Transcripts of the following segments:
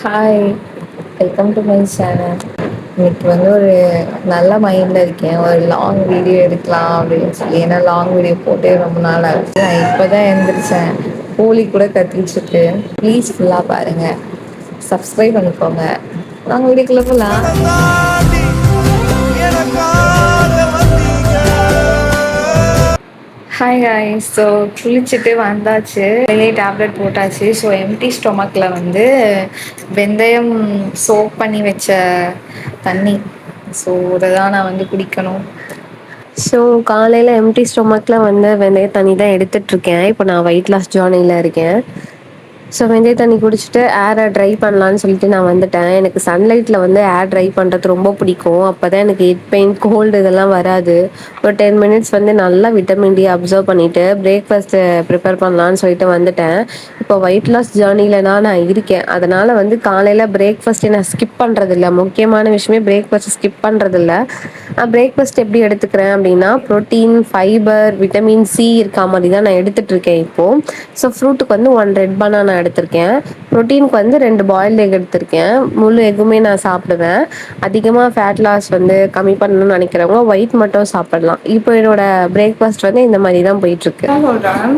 Hi, welcome to my channel. இன்னைக்கு வந்து ஒரு நல்ல மைண்டில் இருக்கேன். ஒரு லாங் வீடியோ எடுக்கலாம் அப்படின்னு சொல்லி, ஏன்னா லாங் வீடியோ போட்டே ரொம்ப நாள் ஆச்சு. நான் இப்போ தான் எழுந்திரிச்சேன். கோழி கூட கத்திட்டுருக்கு. ப்ளீஸ் ஃபுல்லாக பாருங்கள், சப்ஸ்கிரைப் பண்ணிக்கோங்க. நாங்கள் வீடியோக்குள்ளே போகலாம். Hi guys. ஸோ குளிச்சுட்டு வந்தாச்சு, வெளியே டேப்லெட் போட்டாச்சு. ஸோ எம்டி ஸ்டொமக்கில் வந்து வெந்தயம் சோப் பண்ணி வச்ச தண்ணி, ஸோ அதை தான் நான் வந்து குடிக்கணும். ஸோ காலையில் எம்டி ஸ்டொமக்கில் வந்து வெந்தய தண்ணி தான் எடுத்துட்ருக்கேன். இப்போ நான் வெயிட் லாஸ் ஜேர்னியில் இருக்கேன். ஸோ வெந்தய தண்ணி குடிச்சிட்டு ஏரை ட்ரை பண்ணலான்னு சொல்லிட்டு நான் வந்துட்டேன். எனக்கு சன்லைட்டில் வந்து ஏர் ட்ரை பண்ணுறது ரொம்ப பிடிக்கும். அப்போ தான் எனக்கு ஹெட் பெயின், கோல்டு இதெல்லாம் வராது. ஒரு 10 மினிட்ஸ் வந்து நல்லா விட்டமின் டி அப்சர்வ் பண்ணிவிட்டு பிரேக்ஃபாஸ்ட்டு ப்ரிப்பேர் பண்ணலான்னு சொல்லிட்டு வந்துட்டேன். இப்போ வெயிட் லாஸ் ஜேர்னியில் தான் நான் இருக்கேன். அதனால் வந்து காலையில் பிரேக்ஃபாஸ்ட்டை நான் ஸ்கிப் பண்ணுறதில்ல. முக்கியமான விஷயமே பிரேக்ஃபாஸ்ட்டு ஸ்கிப் பண்ணுறதில்ல. பிரேக்ஃபாஸ்ட் எப்படி எடுத்துக்கிறேன் அப்படின்னா, ப்ரோட்டீன், ஃபைபர், விட்டமின் சி இருக்கா மாதிரி தான் நான் எடுத்துகிட்ருக்கேன் இப்போது. ஸோ ஃப்ரூட்டுக்கு வந்து 1 ரெட் பனானா எடுத்திருக்கேன். ப்ரோட்டீனுக்கு வந்து 2 பாயில்டு எக் எடுத்திருக்கேன். முழு எக்குமே நான் சாப்பிடுவேன். அதிகமாக ஃபேட் லாஸ் வந்து கம்மி பண்ணணும்னு நினைக்கிறவங்க ஒயிட் மட்டும் சாப்பிடலாம். இப்போ என்னோட பிரேக்ஃபாஸ்ட் வந்து இந்த மாதிரி தான் போயிட்டுருக்கு. சொல்கிறேன்,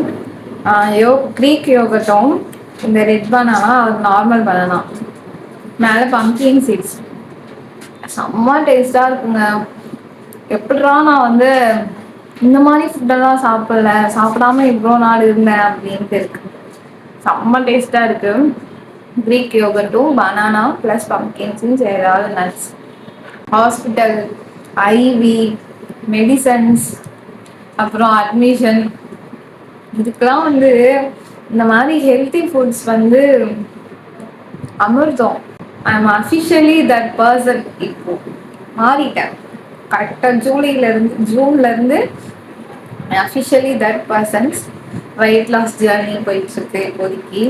க்ரீக் யோகட்டும் இந்த ரெட் பனானா, நார்மல் பனானா, மேலே பம்கின் சீட்ஸ், செம்ம டேஸ்ட்டாக இருக்குங்க. எப்படிடா நான் வந்து இந்த மாதிரி ஃபுட்டெல்லாம் சாப்பிடாம இவ்வளோ நாள் இருந்தேன் அப்படின்ட்டு இருக்கு. செம்ம டேஸ்ட்டாக இருக்குது. க்ரீக் யோகட்டும், பனானா ப்ளஸ் பம்கின் சீட்ஸ், ஏதாவது நட்ஸ். ஹாஸ்பிட்டல், ஐவி, மெடிசன்ஸ், அப்புறம் அட்மிஷன், இதுக்கெல்லாம் வந்து இந்த மாதிரி ஹெல்த்தி ஃபுட்ஸ் வந்து அமிர்தம். I am officially that person. இப்போ மாறிட்டேன். கரெக்டாக ஜூன்லேருந்து officially that persons. Weight loss journey போயிட்டுருக்கு இப்போதைக்கு.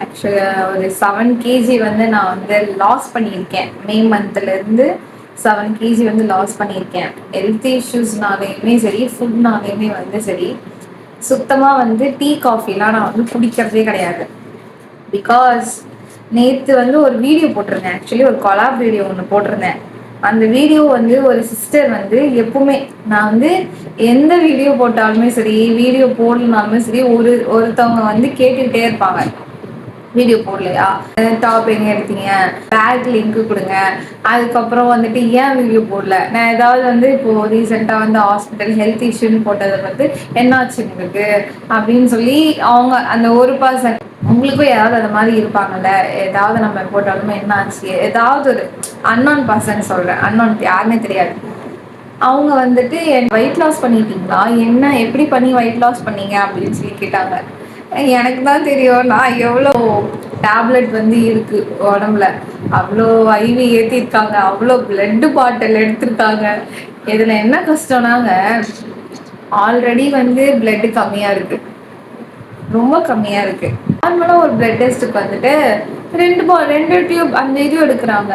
ஆக்சுவலாக ஒரு 7 kg வந்து நான் வந்து லாஸ் பண்ணியிருக்கேன். மே மந்த்லேருந்து 7 kg வந்து லாஸ் பண்ணியிருக்கேன். ஹெல்த் இஷ்யூஸ்னாலேயுமே சரி, ஃபுட்னாலேயுமே வந்து சரி, சுத்தமாக வந்து டீ காஃபிலாம் நான் வந்து குடிக்கிறதே கிடையாது. பிகாஸ் நேற்று வந்து ஒரு வீடியோ போட்டிருந்தேன். ஆக்சுவலி ஒரு கொலாப் வீடியோ ஒன்று போட்டிருந்தேன். அந்த வீடியோ வந்து ஒரு சிஸ்டர் வந்து எப்பவுமே நான் வந்து எந்த வீடியோ போட்டாலுமே சரி, வீடியோ போடலனாலுமே சரி, ஒருத்தவங்க வந்து கேட்டுக்கிட்டே இருப்பாங்க, வீடியோ போடலையா, டாப் எங்கே எடுத்தீங்க, பேக் லிங்க்கு கொடுங்க, அதுக்கப்புறம் வந்துட்டு ஏன் வீடியோ போடல, நான் ஏதாவது வந்து இப்போது ரீசெண்டாக வந்து ஹாஸ்பிட்டல் ஹெல்த் இஷ்யூன்னு போட்டதை வந்து என்னாச்சு உங்களுக்கு அப்படின்னு சொல்லி அவங்க அந்த ஒரு பர்சன், உங்களுக்கும் ஏதாவது அந்த மாதிரி இருப்பாங்கல்ல, ஏதாவது நம்ம போட்டாலுமே என்ன ஆச்சு, ஏதாவது ஒரு அன்னோன் பர்சன் சொல்கிறேன், அன்னோன் யாருன்னே தெரியாது, அவங்க வந்துட்டு வெயிட் லாஸ் பண்ணிட்டீங்களா, என்ன எப்படி பண்ணி வெயிட் லாஸ் பண்ணீங்க அப்படின்னு சொல்லி கேட்டாங்க. எனக்கு தான் தெரியும் நான் எவ்வளோ டேப்லெட் வந்து இருக்கு உடம்புல, அவ்வளோ ஐவி ஏற்றிருக்காங்க, அவ்வளோ பிளட்டு பாட்டில் எடுத்திருக்காங்க. இதில் என்ன கஷ்டம்னாங்க, ஆல்ரெடி வந்து பிளட்டு கம்மியாக இருக்குது, ரொம்ப கம்மியாக இருக்குது. நார்மலாக ஒரு பிளட் டெஸ்ட்டுக்கு வந்துட்டு 2 டியூப் அந்த இது எடுக்கிறாங்க.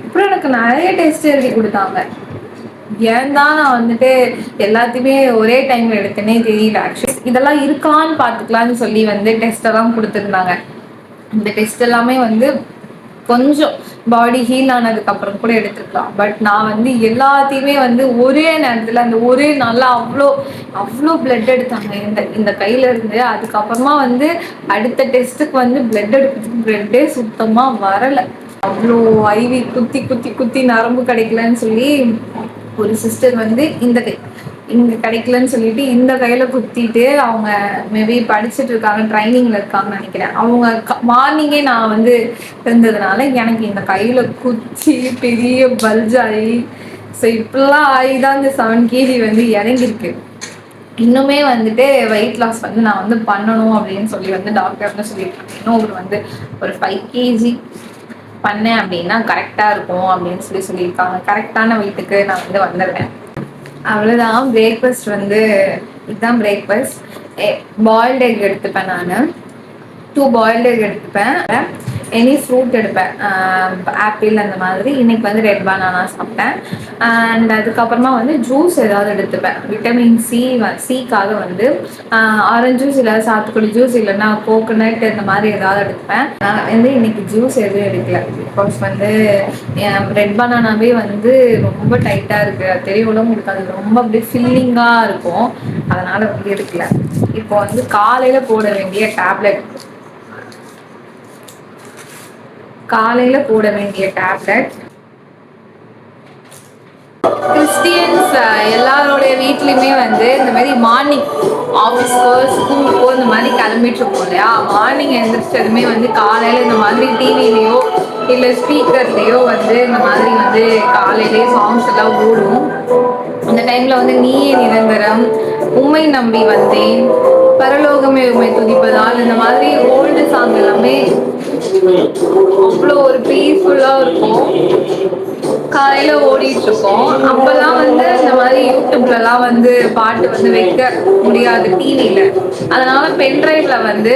அப்புறம் எனக்கு நிறைய டெஸ்ட் எழுதி கொடுத்தாங்க. ஏன் தான் நான் வந்துட்டு எல்லாத்தையுமே ஒரே டைமில் எடுத்தேனே தெரியல. ஆக்சுவலி இதெல்லாம் இருக்கான்னு பார்த்துக்கலான்னு சொல்லி வந்து டெஸ்ட்டெல்லாம் கொடுத்துருந்தாங்க. இந்த டெஸ்ட் எல்லாமே வந்து கொஞ்சம் பாடி ஹீல் ஆனதுக்கப்புறம் கூட எடுத்துக்கலாம். பட் நான் வந்து எல்லாத்தையுமே வந்து ஒரே நேரத்தில் அந்த ஒரே நாளில் அவ்வளோ அவ்வளோ பிளட் எடுத்தாங்க இந்த கையில் இருந்து. அதுக்கப்புறமா வந்து அடுத்த டெஸ்ட்டுக்கு வந்து பிளட் எடுக்கிறதுக்கு பிளட்டே சுத்தமாக வரலை. அவ்வளோ ஐவி குத்தி குத்தி குத்தி நரம்பு கிடைக்கலன்னு சொல்லி ஒரு சிஸ்டர் வந்து இங்கே கிடைக்கலன்னு சொல்லிட்டு இந்த கையில் குத்திட்டு, அவங்க மேபி படிச்சுட்டு இருக்காங்க, ட்ரைனிங்கில் இருக்காங்கன்னு நினைக்கிறேன். அவங்க மார்னிங்கே நான் வந்து இருந்ததுனால எனக்கு இந்த கையில் குத்தி பெரிய பல்ஜாகி, ஸோ இப்படிலாம் ஆகி தான் இந்த 7 kg வந்து இறங்கியிருக்கு. இன்னுமே வந்துட்டு வெயிட் லாஸ் வந்து நான் வந்து பண்ணணும் அப்படின்னு சொல்லி வந்து டாக்டர் வந்து சொல்லியிருக்காங்க. இன்னும் வந்து ஒரு 5 kg பண்ணேன் அப்படின்னா கரெக்டாக இருக்கும் அப்படின்னு சொல்லியிருக்காங்க. கரெக்டான வெயிட்டுக்கு நான் வந்து வந்துடுவேன். அவ்வளோதான். பிரேக்ஃபாஸ்ட் வந்து இதுதான் பிரேக்ஃபாஸ்ட். பாயில்டு எக் எடுத்துப்பேன். நான் 2 பாயில்டு எக் எடுத்துப்பேன். எனி ஃப்ரூட் எடுப்பேன். ஆப்பிள் அந்த மாதிரி. இன்னைக்கு வந்து ரெட் பனானா சாப்பிட்டேன். அண்ட் அதுக்கப்புறமா வந்து ஜூஸ் ஏதாவது எடுத்துப்பேன். விட்டமின் சிக்காக வந்து ஆரஞ்சு ஜூஸ் இல்லை, சாத்துக்குடி ஜூஸ் இல்லைன்னா கோகோனட் இந்த மாதிரி ஏதாவது எடுத்துப்பேன். நான் வந்து இன்னைக்கு ஜூஸ் எதுவும் எடுக்கல. பிகாஸ் வந்து ரெட் பனானாவே வந்து ரொம்ப டைட்டாக இருக்குது, அது தெரியவிட உங்களுக்கு. அது ரொம்ப அப்படியே ஃபில்லிங்காக இருக்கும், அதனால் வந்து எடுக்கல. இப்போ வந்து காலையில் போட வேண்டிய டேப்லெட் கிறிஸ்டியன்ஸ் எல்லாரோடைய வீட்லையுமே வந்து இந்த மாதிரி மார்னிங் ஆஃபீஸ்க்கோ ஸ்கூலுக்கோ இந்த மாதிரி கிளம்பிட்டு இருக்கோம் இல்லையா. மார்னிங் எழுந்திரிச்சதுமே வந்து காலையில் இந்த மாதிரி டிவிலேயோ இல்லை ஸ்பீக்கர்லேயோ வந்து இந்த மாதிரி வந்து காலையிலேயே சாங்ஸ் எல்லாம் ஓடும். அந்த டைமில் வந்து நீயே நிரந்தரம், உம்மை நம்பி வந்தேன், பரலோகமே உம்மை துதிப்பதால், இந்த மாதிரி ஓல்டு சாங் எல்லாமே அவ்வளோ ஒரு பீஸ்ஃபுல்லாக இருக்கும். காலையில் ஓடிட்டு இருக்கோம். அப்போல்லாம் வந்து இந்த மாதிரி யூடியூப்லலாம் வந்து பாட்டு வந்து வைக்க முடியாது டிவியில். அதனால பென்ட்ரைவ்ல வந்து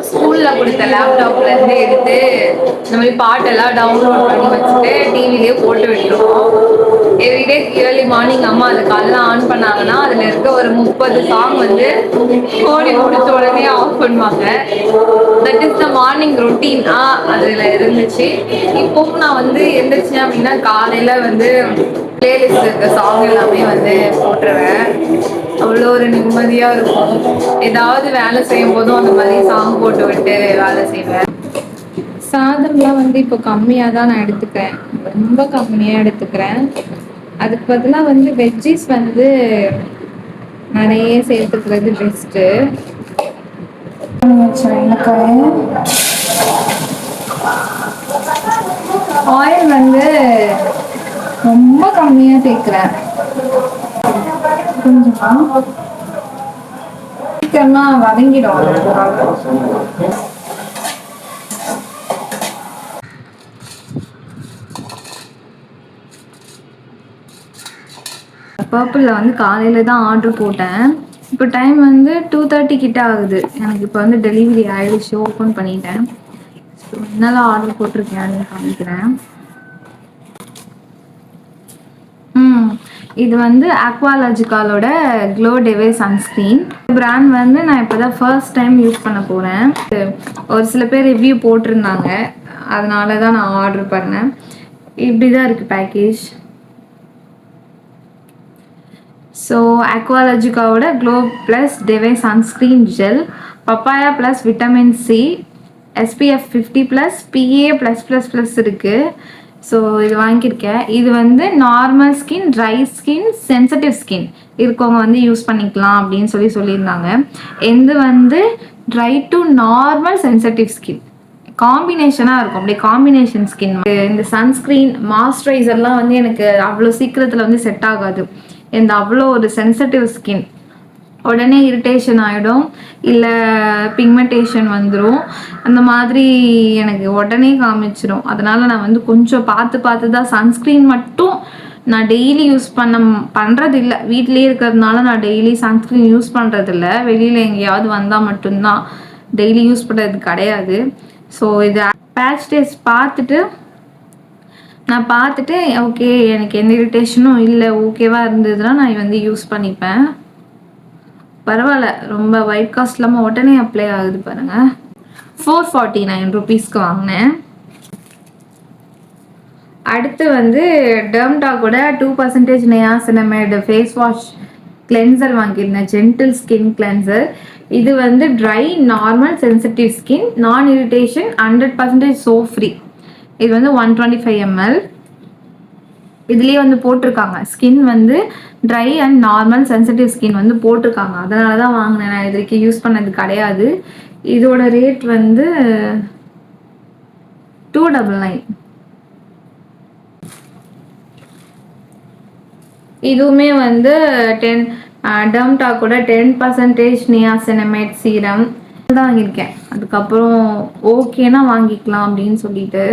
ஸ்கூலில் கொடுத்த லேப்டாப்லேருந்து எடுத்து இந்த மாதிரி பாட்டெல்லாம் டவுன்லோட் பண்ணி வச்சுட்டு டிவிலேயே போட்டு விட்டுருவோம். எவ்ரிடே ஏர்லி மார்னிங் அம்மா அது காலைல ஆன் பண்ணாங்கன்னா அதில் இருக்க ஒரு 30 சாங் வந்து ஓடி முடிச்ச உடனே ஆஃப் பண்ணுவாங்க. That is the morning routine அதில் இருந்துச்சு. இப்போவும் நான் வந்து எந்திரிச்சேன் அப்படின்னா காலையில் வந்து பிளேலிஸ்ட் இருக்க சாங் எல்லாமே வந்து போட்டுருவேன். அவ்வளோ ஒரு நிம்மதியாக இருக்கும். ஏதாவது வேலை செய்யும் போதும் அந்த மாதிரி சாங் போட்டு விட்டு வேலை செய்வேன். சாதம்லாம் வந்து இப்போ கம்மியாக தான் நான் எடுத்துக்கிறேன், ரொம்ப கம்மியாக எடுத்துக்கிறேன். அதுக்கு பதிலாக வந்து வெஜ்ஜிஸ் வந்து நிறைய சேர்த்துக்கிறது பெஸ்ட்டு. ஆயில் வந்து ரொம்ப கம்மியாக சேர்க்குறேன். கொஞ்சமா சீக்கிரமா வதங்கிடும். பர்பிளில் வந்து காலையில் தான் ஆர்டர் போட்டேன். இப்போ டைம் வந்து 2:30 கிட்ட ஆகுது. எனக்கு இப்போ வந்து டெலிவரி ஆகிடுச்சு, ஓப்பன் பண்ணிட்டேன். ஸோ என்னெல்லாம் ஆர்டர் போட்டிருக்கேன்னு காமிக்கிறேன். இது வந்து அக்வாலாஜிக்காலோட க்ளோ டெவே சன்ஸ்க்ரீன் பிராண்ட் வந்து நான் இப்போ தான் ஃபர்ஸ்ட் டைம் யூஸ் பண்ண போகிறேன். ஒரு சில பேர் ரிவ்யூ போட்டிருந்தாங்க, அதனால தான் நான் ஆர்டர் பண்ணேன். இப்படி தான் இருக்குது பேக்கேஜ். ஸோ அக்வாலாஜிக்காவோட glow plus dewy sunscreen gel, papaya plus vitamin C, SPF 50+, PA+++ இருக்குது. ஸோ இது வாங்கியிருக்கேன். இது வந்து normal skin, dry skin, sensitive skin இருக்கவங்க வந்து யூஸ் பண்ணிக்கலாம் அப்படின்னு சொல்லியிருந்தாங்க. எந்த வந்து dry to normal sensitive skin காம்பினேஷனாக இருக்கும், அப்படியே காம்பினேஷன் ஸ்கின். இந்த சன்ஸ்க்ரீன் மாய்ஸ்சரைசர்லாம் வந்து எனக்கு அவ்வளோ சீக்கிரத்தில் வந்து செட் ஆகாது. இந்த அவ்வளோ ஒரு சென்சிட்டிவ் ஸ்கின், உடனே இரிட்டேஷன் ஆகிடும், இல்லை பிக்மெண்டேஷன் வந்துடும், அந்த மாதிரி எனக்கு உடனே காமிச்சிடும். அதனால் நான் வந்து கொஞ்சம் பார்த்து தான் சன்ஸ்க்ரீன் மட்டும் நான் டெய்லி யூஸ் பண்ணுறது இல்லை. வீட்டிலே இருக்கிறதுனால நான் டெய்லி சன்ஸ்க்ரீன் யூஸ் பண்ணுறதில்ல. வெளியில் எங்கேயாவது வந்தால் மட்டும்தான், டெய்லி யூஸ் பண்ணுறது கிடையாது. ஸோ இது பேட்ச் டெஸ்ட் பார்த்துட்டு ஓகே எனக்கு எந்த இரிட்டேஷனும் இல்லை, ஓகேவாக இருந்ததுன்னா நான் வந்து யூஸ் பண்ணிப்பேன். பரவாயில்ல, ரொம்ப ஒயிட் காஸ்ட் இல்லாமல் உடனே அப்ளை ஆகுது பாருங்கள். 449 ருபீஸ்க்கு வாங்கினேன். அடுத்து வந்து டெர்ம்டாக்கோட 2% நியாசினமைடு ஃபேஸ் வாஷ் கிளென்சர் வாங்கியிருந்தேன், ஜென்டில் ஸ்கின் கிளென்சர். இது வந்து ட்ரை, நார்மல், சென்சிட்டிவ் ஸ்கின், நான் இரிட்டேஷன், 100% சோப் ஃப்ரீ. இது வந்து 125 ml. இதுலேயே வந்து போட்டிருக்காங்க ஸ்கின் வந்து try and normal sensitive skin வந்து போட்டிருக்காங்க. அதனால தான் வாங்கினேன். நான் இது வரைக்கும் யூஸ் பண்ணது கிடையாது. இதோட ரேட் வந்து 299. இதுவுமே வந்து டெர்ம்டாக்கோட 10% நியாசினமைட் சீரம் தான் வாங்கியிருக்கேன். அதுக்கப்புறம் ஓகேனா வாங்கிக்கலாம் அப்படின்னு சொல்லிட்டு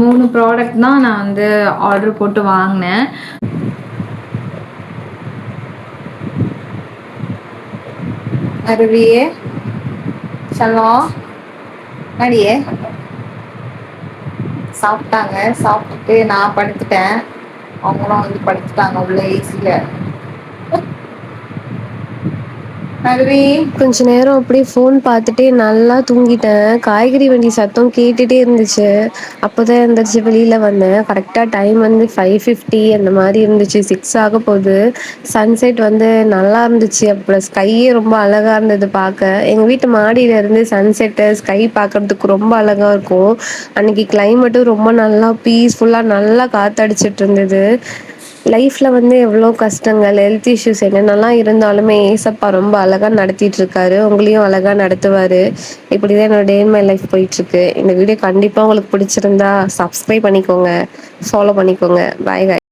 3 ப்ராடக்ட் தான் நான் வந்து ஆர்டர் போட்டு வாங்கினேன். அருவியே சலோ அடியே சாப்ட்டாங்க. சாப்ட்டுட்டு நான் படுத்துட்டேன். அவங்களும் வந்து படுத்துட்டாங்க உள்ள ஏசில. அருவி கொஞ்ச நேரம் அப்படியே ஃபோன் பார்த்துட்டே நல்லா தூங்கிட்டேன். காய்கறி வண்டி சத்தம் கேட்டுட்டே இருந்துச்சு. அப்போதான் எந்திரிச்சு வெளியில வந்தேன். கரெக்டா டைம் வந்து 5:50 அந்த மாரி இருந்துச்சு. 6 ஆக போகுது. சன்செட் வந்து நல்லா இருந்துச்சு. அப்புறம் ஸ்கையே ரொம்ப அழகா இருந்தது பார்க்க. எங்க வீட்டு மாடியில இருந்து சன்செட்டு, ஸ்கை பார்க்கறதுக்கு ரொம்ப அழகா இருக்கும். அன்னைக்கு கிளைமேட்டும் ரொம்ப நல்லா பீஸ்ஃபுல்லா நல்லா காத்தடிச்சிட்டு இருந்தது. லைஃப்ல வந்து எவ்வளோ கஷ்டங்கள், ஹெல்த் இஷ்யூஸ் என்னென்னலாம் இருந்தாலுமே ஏசப்பா ரொம்ப அழகா நடத்திட்டு இருக்காரு. உங்களையும் அழகா நடத்துவாரு. இப்படிதான் என்னோட டே இன் மை லைஃப் போயிட்டு இருக்கு. இந்த வீடியோ கண்டிப்பா உங்களுக்கு பிடிச்சிருந்தா சப்ஸ்கிரைப் பண்ணிக்கோங்க, ஃபாலோ பண்ணிக்கோங்க. பாய்.